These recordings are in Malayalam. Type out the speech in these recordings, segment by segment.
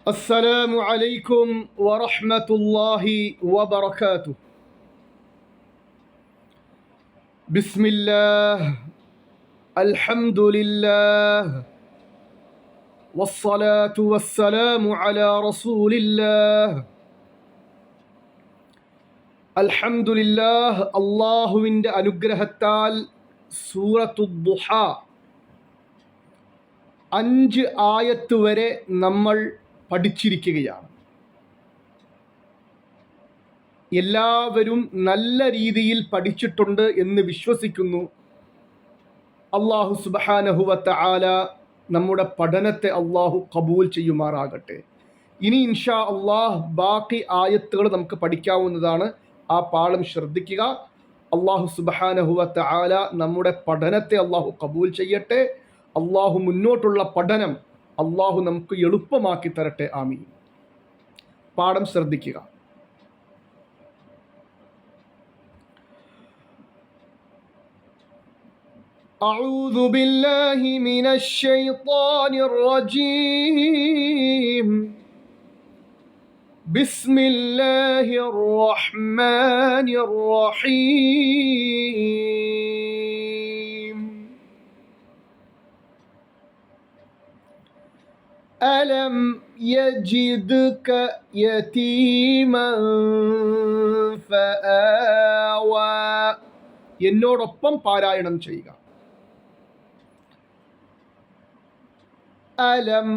السلام عليكم ورحمة الله وبركاته. بسم الله، الحمد لله، والصلاة والسلام على رسول الله. الحمد لله. അള്ളാഹുവിൻ്റെ അനുഗ്രഹത്താൽ സൂറത്തുൽ ദുഹ 5 ആയത്ത് വരെ നമ്മൾ പഠിച്ചിരിക്കുകയാണ്. എല്ലാവരും നല്ല രീതിയിൽ പഠിച്ചിട്ടുണ്ട് എന്ന് വിശ്വസിക്കുന്നു. അല്ലാഹു സുബ്ഹാനഹു വ തആല നമ്മുടെ പഠനത്തെ അല്ലാഹു ഖബൂൽ ചെയ്യുമാറാകട്ടെ. ഇനി ഇൻഷാ അല്ലാഹ് ബാക്കി ആയത്തുകൾ നമുക്ക് പഠിക്കാവുന്നതാണ്. ആ പാഠം ശ്രദ്ധിക്കുക. അല്ലാഹു സുബ്ഹാനഹു വ തആല നമ്മുടെ പഠനത്തെ അല്ലാഹു ഖബൂൽ ചെയ്യട്ടെ. അല്ലാഹു മുന്നോട്ടുള്ള പഠനം അല്ലാഹു നമുക്ക് എളുപ്പമാക്കി തരട്ടെ. ആമീൻ. പാഠം ശ്രദ്ധിക്കുക. أعوذ بالله من الشيطان الرجيم. بسم الله الرحمن الرحيم. ألم يجدك يتيما فآوى. എന്നോടൊപ്പം പാരായണം ചെയ്യുക. അലം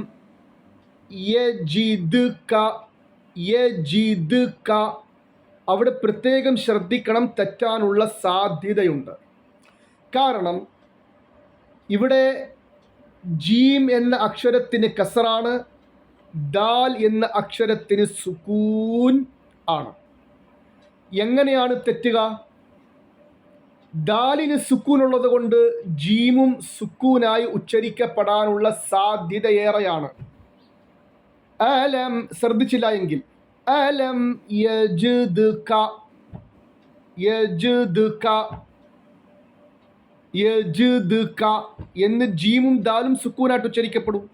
യജിദ്ക. യജിദ്ക അവിടെ പ്രത്യേകം ശ്രദ്ധിക്കണം, തെറ്റാനുള്ള സാധ്യതയുണ്ട്. കാരണം ഇവിടെ ജീം എന്ന അക്ഷരത്തിന് കസറാണ്, ദാൽ എന്ന അക്ഷരത്തിന് സുക്കൂൻ ആണ്. എങ്ങനെയാണ് തെറ്റുക? ദാലിന് സുക്കൂൻ ഉള്ളത് കൊണ്ട് ജീമും സുക്കൂനായി ഉച്ചരിക്കപ്പെടാനുള്ള സാധ്യതയേറെയാണ്. അലം ശ്രദ്ധിച്ചില്ല എങ്കിൽ അലം യജ്ദ്ക. യജ്ദ്ക യജ്ദ്ക എന്ന് ജീമും ദാലും സുക്കൂനായിട്ട് ഉച്ചരിക്കപ്പെടും.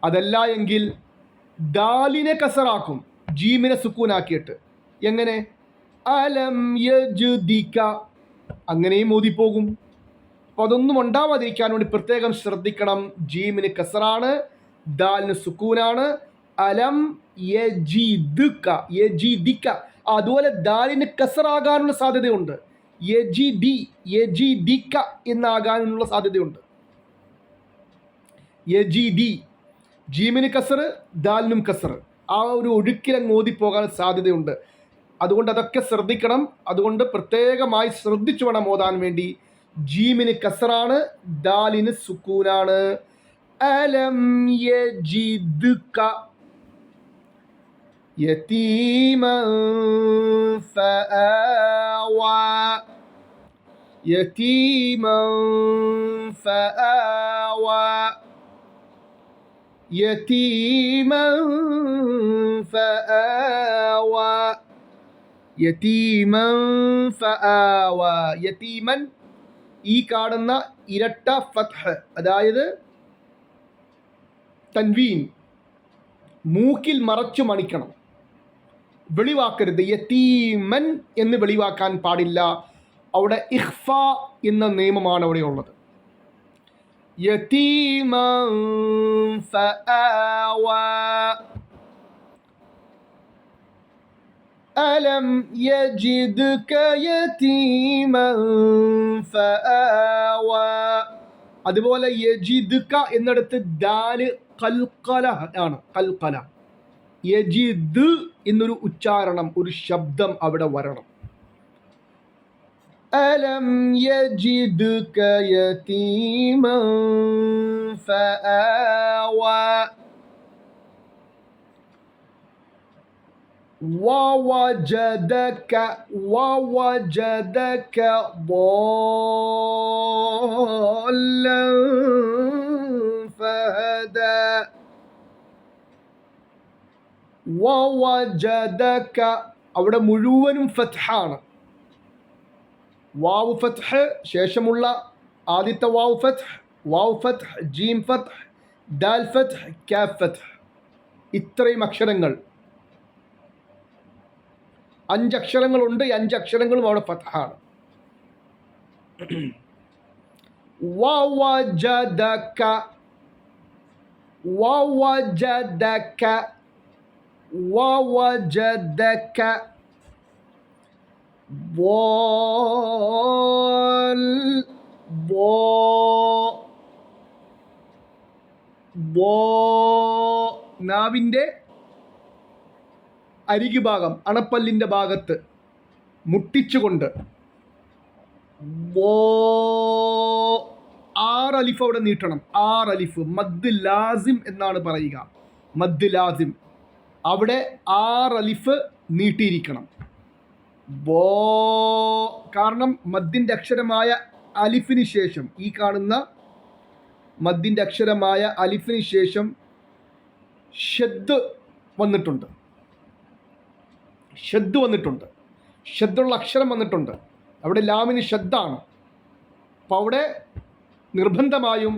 അതല്ല എങ്കിൽ ദാലിനെ കസറാക്കും, ജീമിനെ സുക്കൂനാക്കിയിട്ട്. എങ്ങനെ? അലം യജ്ദിക, അങ്ങനെയും ഓതിപ്പോകും. അപ്പോൾ അതൊന്നും ഉണ്ടാവാതിരിക്കാൻ വേണ്ടി പ്രത്യേകം ശ്രദ്ധിക്കണം. ജീമിന് കസറാണ്, ദാലിന് സുക്കൂനാണ്. അലം യജിദ്ക. യജിദിക അതുപോലെ ദാലിന് കസറാകാനുള്ള സാധ്യതയുണ്ട്. യജിദി യജിദിക എന്നാകാനുള്ള സാധ്യതയുണ്ട്. യജിദി ജീമിന് കസർ, ദാലിനും കസർ. ആ ഒരു ഒഴുക്കിലങ്ങ് ഓതിപ്പോകാൻ സാധ്യതയുണ്ട്. അതുകൊണ്ട് അതൊക്കെ ശ്രദ്ധിക്കണം. അതുകൊണ്ട് പ്രത്യേകമായി ശ്രദ്ധിച്ചു വേണം ഓതാൻ വേണ്ടി. ജീമിന് കസറാണ്, ദാലിന് സുക്കൂനാണ്. അലം യജിദ്ക യതീമൻ ഫആവാ. യതീമൻ ഫആവാ. യതീമൻ ഫആവാ. യതീമൻ ഫആവ. യതീമൻ ഈ കാണുന്ന ഇരട്ട ഫത്ഹ്, അതായത് തൻവീൻ മൂക്കിൽ മറച്ചു മണിക്കണം, വെളിവാക്കരുത്. യതീമൻ എന്ന് വെളിവാക്കാൻ പാടില്ല. അവിടെ ഇഖ്ഫ എന്ന നിയമമാണ് അവിടെ ഉള്ളത്. യതീമൻ ഫആവ. അലം യജിദ്ക യതീമൻ ഫആവ. അതുപോലെ യജിദ്ക എന്നിടത്ത് ദാല് ഖൽഖല ആണ്. ഖൽഖല. യജിദ് എന്നൊരു ഉച്ചാരണം, ഒരു ശബ്ദം അവിടെ വരണം. അലം യജിദ്ക യതീമൻ ഫആവ. ووجدك. ووجدك ضالا فهدى. ووجدك അവിടെ മുഴുവനും ഫത്ഹാണ്. വാവ് ഫത്ഹ്, ശേഷമുള്ള ആദ്യത്തെ വാവ് ഫത്ഹ്, ജീം ഫത്ഹ്, ദാൽ ഫത്ഹ്, കാഫ് ഫത്ഹ്. ഇത്രയും അക്ഷരങ്ങൾ, 5 അക്ഷരങ്ങളുണ്ട്. ഈ 5 അക്ഷരങ്ങളും അവിടെ ഫത്ഹാണ്. വവജദക, വവജദക, വവജദക. നാവിൻ്റെ അരികു ഭാഗം, അണപ്പല്ലിൻ്റെ ഭാഗത്ത് മുട്ടിച്ചുകൊണ്ട് 6 അലിഫ് അവിടെ നീട്ടണം. 6 അലിഫ് മദ് ലാസിം എന്നാണ് പറയുക. മദ് ലാസിം അവിടെ 6 അലിഫ് നീട്ടിയിരിക്കണം. കാരണം മദ്ദിൻ്റെ അക്ഷരമായ അലിഫിന് ശേഷം, ഈ കാണുന്ന മദ്ദിൻ്റെ അക്ഷരമായ അലിഫിന് ശേഷം ഷദ് വന്നിട്ടുണ്ട്. ഷദ്ദുള്ള അക്ഷരം വന്നിട്ടുണ്ട്. അവിടെ ലാമിന് ഷദ്ദാണ്. അപ്പോൾ അവിടെ നിർബന്ധമായും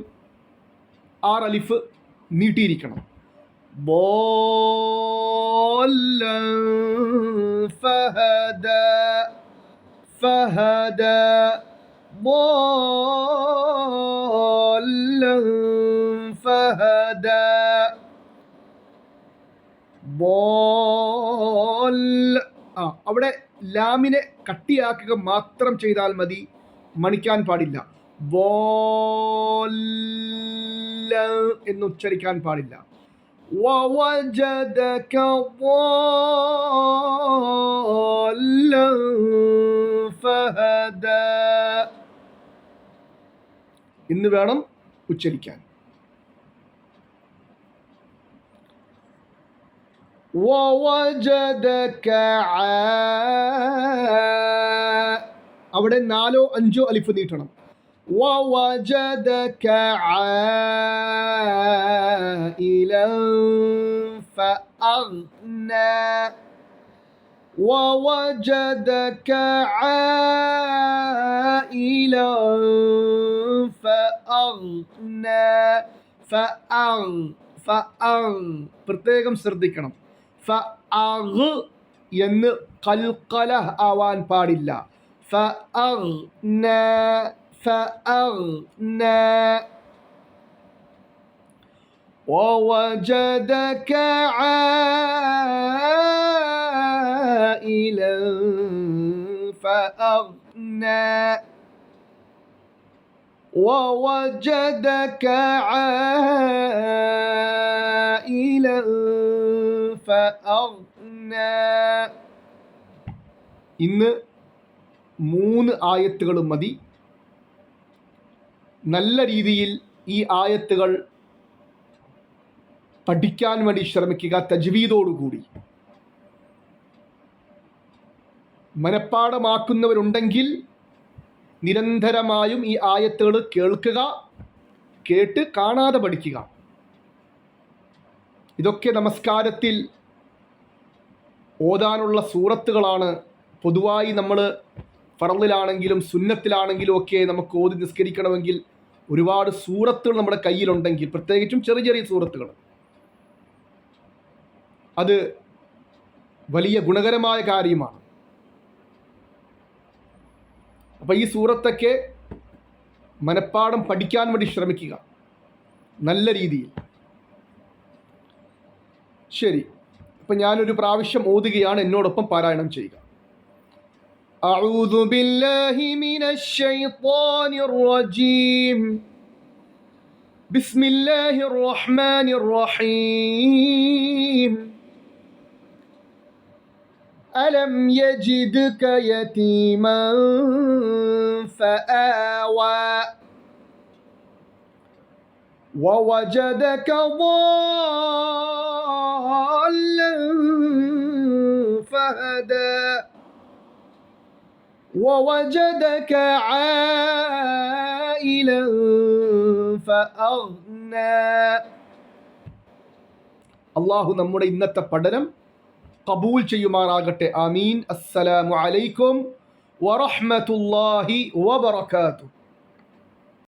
6 അലിഫ് നീട്ടിയിരിക്കണം. ഫഹദ, ഫഹദ, ഫഹദ. അവിടെ ലാമിനെ കട്ടിയാക്കുക മാത്രം ചെയ്താൽ മതി, മണിക്കാൻ പാടില്ല. എന്ന് ഉച്ചരിക്കാൻ പാടില്ല. ووجدك ضالا فهدى എന്ന് വേണം ഉച്ചരിക്കാൻ. ووجدك അവിടെ 4 5 അലിഫ് നീട്ടണം. ووجدك عائلا فأغنى, ووجدك عائلا فأغنى. പ്രത്യേകം ശ്രദ്ധിക്കണം. ഫഅഗ് എന്ന് ഖൽഖല ആവാൻ പാടില്ല. ഫഅഗ്നാ, فأغنى. ووجدك عائلا فأغنى, ووجدك عائلا فأغنى. ഇന്ന് 3 ആയത്തുകളും മതി. നല്ല രീതിയിൽ ഈ ആയത്തുകൾ പഠിക്കാൻ വേണ്ടി ശ്രമിക്കുക. തജ്വീദോടുകൂടി മനഃപ്പാഠമാക്കുന്നവരുണ്ടെങ്കിൽ നിരന്തരമായും ഈ ആയത്തുകൾ കേൾക്കുക, കേട്ട് കാണാതെ പഠിക്കുക. ഇതൊക്കെ നമസ്കാരത്തിൽ ഓതാനുള്ള സൂറത്തുകളാണ്. പൊതുവായി നമ്മൾ ഫർളിലാണെങ്കിലും സുന്നത്തിലാണെങ്കിലും ഒക്കെ നമുക്ക് ഓതി നിസ്കരിക്കണമെങ്കിൽ ഒരുപാട് സൂറത്തുകൾ നമ്മുടെ കയ്യിലുണ്ടെങ്കിൽ, പ്രത്യേകിച്ചും ചെറിയ ചെറിയ സൂറത്തുകൾ, അത് വലിയ ഗുണകരമായ കാര്യമാണ്. അപ്പോൾ ഈ സൂറത്തൊക്കെ മനഃപ്പാഠം പഠിക്കാൻ വേണ്ടി ശ്രമിക്കുക നല്ല രീതിയിൽ. ശരി, അപ്പം ഞാനൊരു പ്രാവശ്യം ഓതുകയാണ്, എന്നോടൊപ്പം പാരായണം ചെയ്യുക. أعوذ بالله من الشيطان الرجيم. بسم الله الرحمن الرحيم. ألم يجدك يتيما فآوى, ووجدك ضالا فهدى, ووجدك عائلا فأغنى. അള്ളാഹു നമ്മുടെ ഇന്നത്തെ പഠനം കബൂൽ ചെയ്യുമാറാകട്ടെ. ആമീൻ. അസ്സലാമു അലൈക്കും വറഹ്മത്തുള്ളാഹി വബറകാതുഹു.